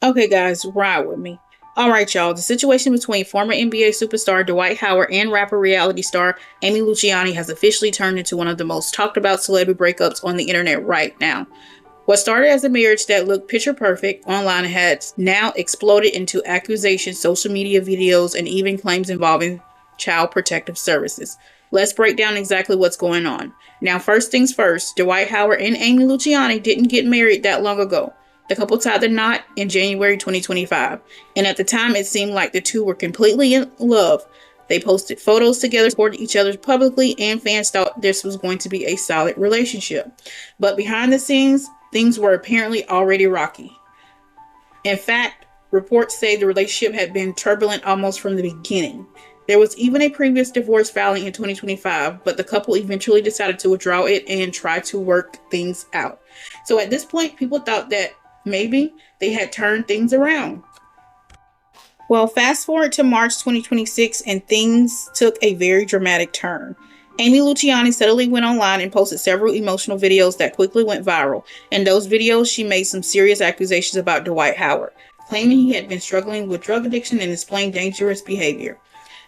Okay, guys, ride with me. All right, y'all. The situation between former NBA superstar Dwight Howard and rapper reality star Amy Luciani has officially turned into one of the most talked about celebrity breakups on the internet right now. What started as a marriage that looked picture perfect online has now exploded into accusations, social media videos, and even claims involving child protective services. Let's break down exactly what's going on. Now, first things first, Dwight Howard and Amy Luciani didn't get married that long ago. The couple tied the knot in January 2025, and at the time it seemed like the two were completely in love. They posted photos together, supported each other publicly, and fans thought this was going to be a solid relationship. But behind the scenes, things were apparently already rocky. In fact, reports say the relationship had been turbulent almost from the beginning. There was even a previous divorce filing in 2025, but the couple eventually decided to withdraw it and try to work things out. So at this point, people thought that maybe they had turned things around. Well, fast forward to March 2026, and things took a very dramatic turn. Amy Luciani suddenly went online and posted several emotional videos that quickly went viral. In those videos, she made some serious accusations about Dwight Howard, claiming he had been struggling with drug addiction and displaying dangerous behavior.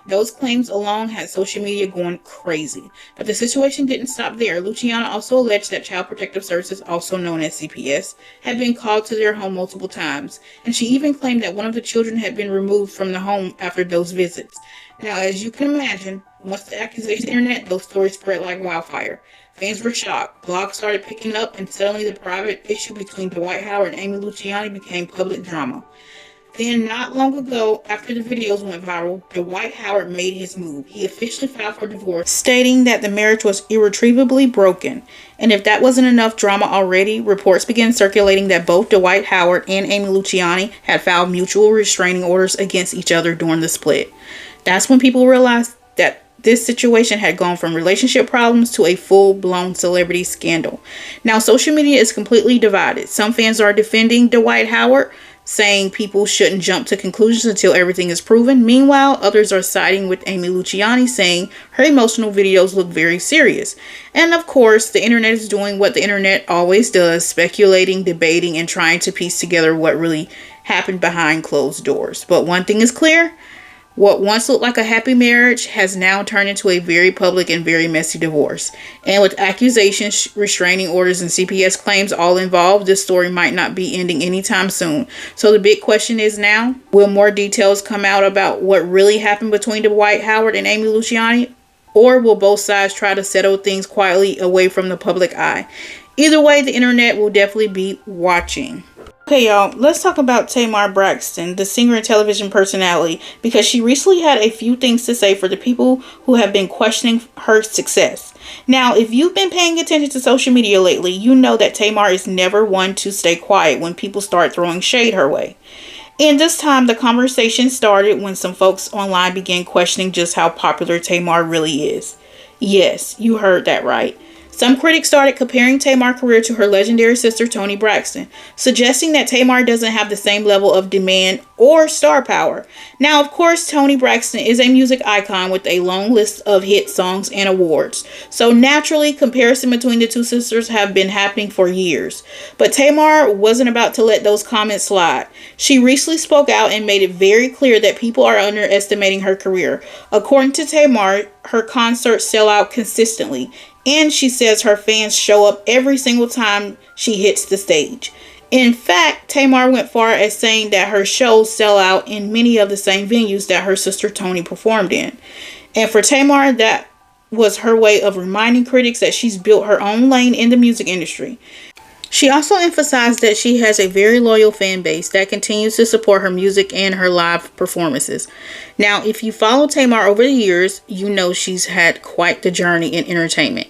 Those claims alone had social media going crazy. But the situation didn't stop there. Luciana also alleged that Child Protective Services, also known as CPS, had been called to their home multiple times, and she even claimed that one of the children had been removed from the home after those visits. Now, as you can imagine, once the accusation hit the internet, those stories spread like wildfire. Fans were shocked, blogs started picking up, and suddenly the private issue between Dwight Howard and Amy Luciani became public drama. Then, not long ago, after the videos went viral, Dwight Howard made his move. He officially filed for divorce, stating that the marriage was irretrievably broken. And if that wasn't enough drama already, reports began circulating that both Dwight Howard and Amy Luciani had filed mutual restraining orders against each other during the split. That's when people realized that this situation had gone from relationship problems to a full-blown celebrity scandal. Now, social media is completely divided. Some fans are defending Dwight Howard, saying people shouldn't jump to conclusions until everything is proven. Meanwhile, others are siding with Amy Luciani, saying her emotional videos look very serious. And of course, the internet is doing what the internet always does, speculating, debating, and trying to piece together what really happened behind closed doors. But one thing is clear. What once looked like a happy marriage has now turned into a very public and very messy divorce. And with accusations, restraining orders, and CPS claims all involved, this story might not be ending anytime soon. So the big question is now, will more details come out about what really happened between Dwight Howard and Amy Luciani? Or will both sides try to settle things quietly away from the public eye? Either way, the internet will definitely be watching. Okay, y'all, let's talk about Tamar Braxton, the singer and television personality, because she recently had a few things to say for the people who have been questioning her success. Now, if you've been paying attention to social media lately, you know that Tamar is never one to stay quiet when people start throwing shade her way. And this time, the conversation started when some folks online began questioning just how popular Tamar really is. Yes, you heard that right. Some critics started comparing Tamar's career to her legendary sister Toni Braxton, suggesting that Tamar doesn't have the same level of demand or star power. Now, of course, Toni Braxton is a music icon with a long list of hit songs and awards, so naturally, comparison between the two sisters have been happening for years. But Tamar wasn't about to let those comments slide. She recently spoke out and made it very clear that people are underestimating her career. According to Tamar, her concerts sell out consistently, and she says her fans show up every single time she hits the stage. In fact, Tamar went far as saying that her shows sell out in many of the same venues that her sister Toni performed in. And for Tamar, that was her way of reminding critics that she's built her own lane in the music industry. She also emphasized that she has a very loyal fan base that continues to support her music and her live performances. Now, if you follow Tamar over the years, you know she's had quite the journey in entertainment.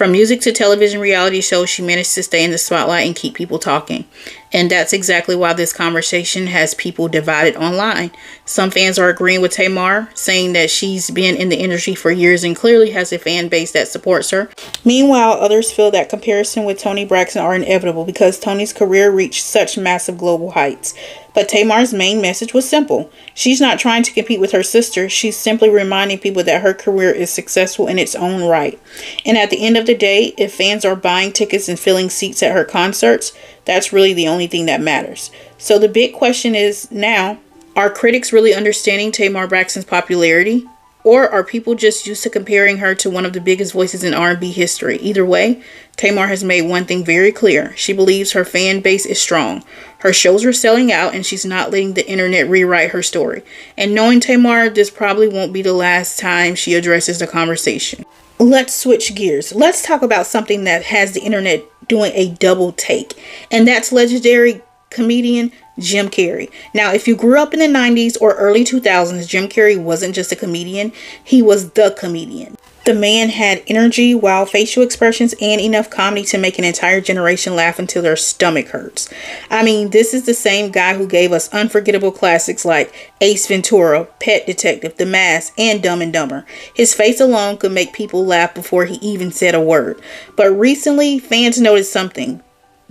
From music to television reality shows, she managed to stay in the spotlight and keep people talking. And that's exactly why this conversation has people divided online. Some fans are agreeing with Tamar, saying that she's been in the industry for years and clearly has a fan base that supports her. Meanwhile, others feel that comparison with Toni Braxton are inevitable because Toni's career reached such massive global heights. But Tamar's main message was simple. She's not trying to compete with her sister. She's simply reminding people that her career is successful in its own right. And at the end of the day, if fans are buying tickets and filling seats at her concerts, that's really the only thing that matters. So the big question is now, are critics really understanding Tamar Braxton's popularity? Or are people just used to comparing her to one of the biggest voices in R&B history? Either way, Tamar has made one thing very clear. She believes her fan base is strong. Her shows are selling out and she's not letting the internet rewrite her story. And knowing Tamar, this probably won't be the last time she addresses the conversation. Let's switch gears. Let's talk about something that has the internet doing a double take. And that's legendary comedian Jim Carrey. Now, if you grew up in the 90s or early 2000s, Jim Carrey wasn't just a comedian, he was the comedian. The man had energy, wild facial expressions, and enough comedy to make an entire generation laugh until their stomach hurts. I mean, this is the same guy who gave us unforgettable classics like Ace Ventura, Pet Detective, The Mask, and Dumb and Dumber. His face alone could make people laugh before he even said a word. But recently, fans noticed something.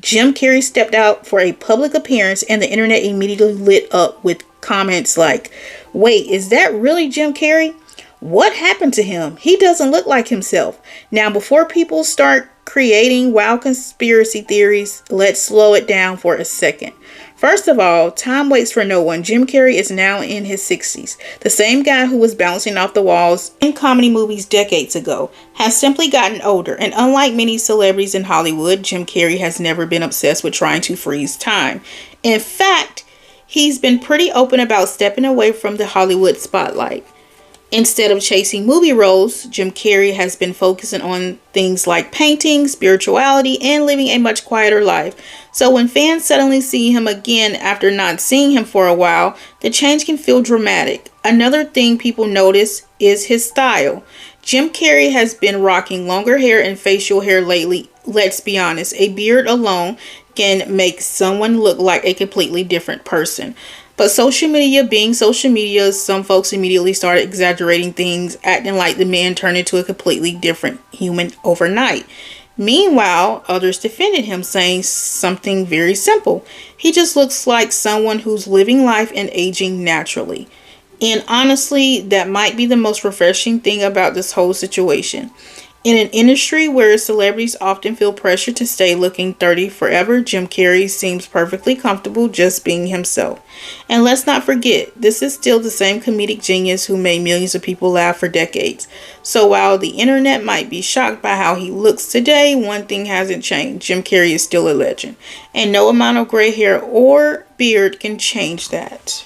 Jim Carrey stepped out for a public appearance and the internet immediately lit up with comments like, "Wait, is that really Jim Carrey? What happened to him? He doesn't look like himself." Now, before people start creating wild conspiracy theories, let's slow it down for a second. First of all, time waits for no one. Jim Carrey is now in his 60s. The same guy who was bouncing off the walls in comedy movies decades ago has simply gotten older. And unlike many celebrities in Hollywood, Jim Carrey has never been obsessed with trying to freeze time. In fact, he's been pretty open about stepping away from the Hollywood spotlight. Instead of chasing movie roles, Jim Carrey has been focusing on things like painting, spirituality, and living a much quieter life. So when fans suddenly see him again after not seeing him for a while, the change can feel dramatic. Another thing people notice is his style. Jim Carrey has been rocking longer hair and facial hair lately. Let's be honest, a beard alone can make someone look like a completely different person. But social media being social media, some folks immediately started exaggerating things, acting like the man turned into a completely different human overnight. Meanwhile, others defended him, saying something very simple. He just looks like someone who's living life and aging naturally. And honestly, that might be the most refreshing thing about this whole situation. In an industry where celebrities often feel pressure to stay looking 30 forever, Jim Carrey seems perfectly comfortable just being himself. And let's not forget, this is still the same comedic genius who made millions of people laugh for decades. So while the internet might be shocked by how he looks today, one thing hasn't changed. Jim Carrey is still a legend. And no amount of gray hair or beard can change that.